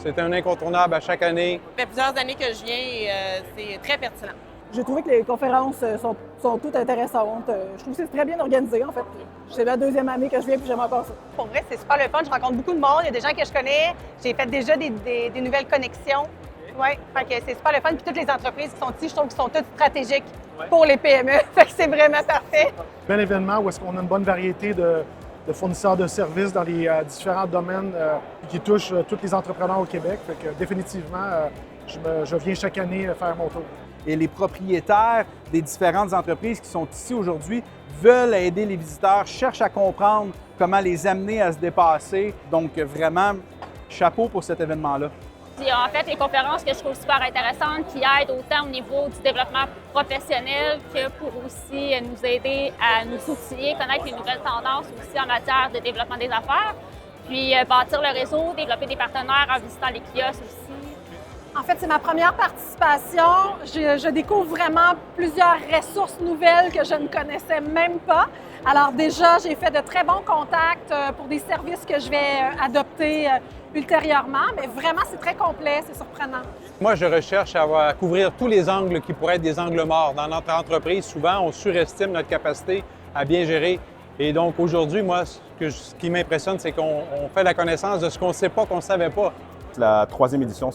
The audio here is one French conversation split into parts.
C'est un incontournable à chaque année. Ça fait plusieurs années que je viens et c'est très pertinent. J'ai trouvé que les conférences sont toutes intéressantes. Je trouve que c'est très bien organisé, en fait. C'est la deuxième année que je viens, puis j'aime encore ça. Pour vrai, c'est super le fun. Je rencontre beaucoup de monde. Il y a des gens que je connais. J'ai fait déjà des nouvelles connexions. Oui, fait que c'est super le fun. Puis toutes les entreprises qui sont ici, je trouve qu'ils sont toutes stratégiques pour les PME. Fait que c'est vraiment parfait. Bel événement où est-ce qu'on a une bonne variété de fournisseurs de services dans les différents domaines qui touchent tous les entrepreneurs au Québec. Fait que définitivement, je viens chaque année faire mon tour. Et les propriétaires des différentes entreprises qui sont ici aujourd'hui veulent aider les visiteurs, cherchent à comprendre comment les amener à se dépasser. Donc vraiment, chapeau pour cet événement-là. Puis en fait, les conférences que je trouve super intéressantes qui aident autant au niveau du développement professionnel que pour aussi nous aider à nous outiller, connaître les nouvelles tendances aussi en matière de développement des affaires, puis bâtir le réseau, développer des partenaires en visitant les kiosques aussi. En fait, c'est ma première participation. Je découvre vraiment plusieurs ressources nouvelles que je ne connaissais même pas. Alors déjà, j'ai fait de très bons contacts pour des services que je vais adopter ultérieurement, mais vraiment, c'est très complet, c'est surprenant. Moi, je recherche à couvrir tous les angles qui pourraient être des angles morts. Dans notre entreprise, souvent, on surestime notre capacité à bien gérer. Et donc, aujourd'hui, moi, ce qui m'impressionne, c'est qu'on fait la connaissance de ce qu'on ne sait pas, qu'on ne savait pas. C'est la troisième édition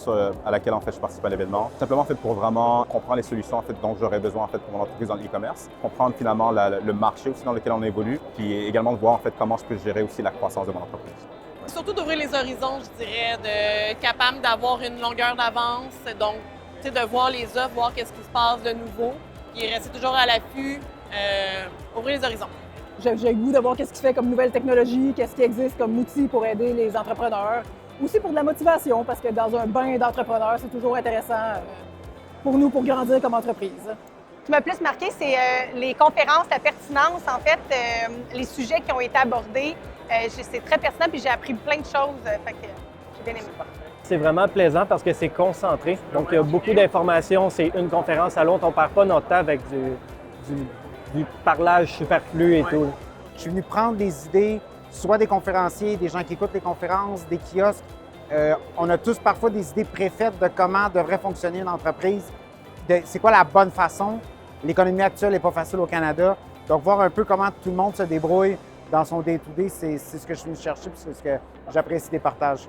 à laquelle en fait, je participe à l'événement. Simplement fait, pour vraiment comprendre les solutions en fait, dont j'aurais besoin en fait, pour mon entreprise dans l'e-commerce, comprendre finalement le marché aussi dans lequel on évolue, puis également de voir en fait, comment je peux gérer aussi la croissance de mon entreprise. Surtout d'ouvrir les horizons, je dirais, d'être capable d'avoir une longueur d'avance, donc de voir les offres, voir qu'est-ce qui se passe de nouveau, puis rester toujours à l'affût, ouvrir les horizons. J'ai le goût de voir qu'est-ce qui fait comme nouvelle technologie, qu'est-ce qui existe comme outil pour aider les entrepreneurs. Aussi pour de la motivation, parce que dans un bain d'entrepreneurs, c'est toujours intéressant pour nous, pour grandir comme entreprise. Ce qui m'a plus marqué, c'est les conférences, la pertinence, en fait, les sujets qui ont été abordés. C'est très pertinent, puis j'ai appris plein de choses. Fait que j'ai bien aimé. C'est vraiment plaisant parce que c'est concentré. Donc, il y a beaucoup d'informations. C'est une conférence à l'autre. On ne perd pas notre temps avec du parlage superflu et tout. Je suis venu prendre des idées, soit des conférenciers, des gens qui écoutent les conférences, des kiosques. On a tous parfois des idées préfaites de comment devrait fonctionner une entreprise. C'est quoi la bonne façon? L'économie actuelle n'est pas facile au Canada. Donc, voir un peu comment tout le monde se débrouille dans son day-to-day, c'est ce que je suis venu chercher et c'est ce que j'apprécie des partages.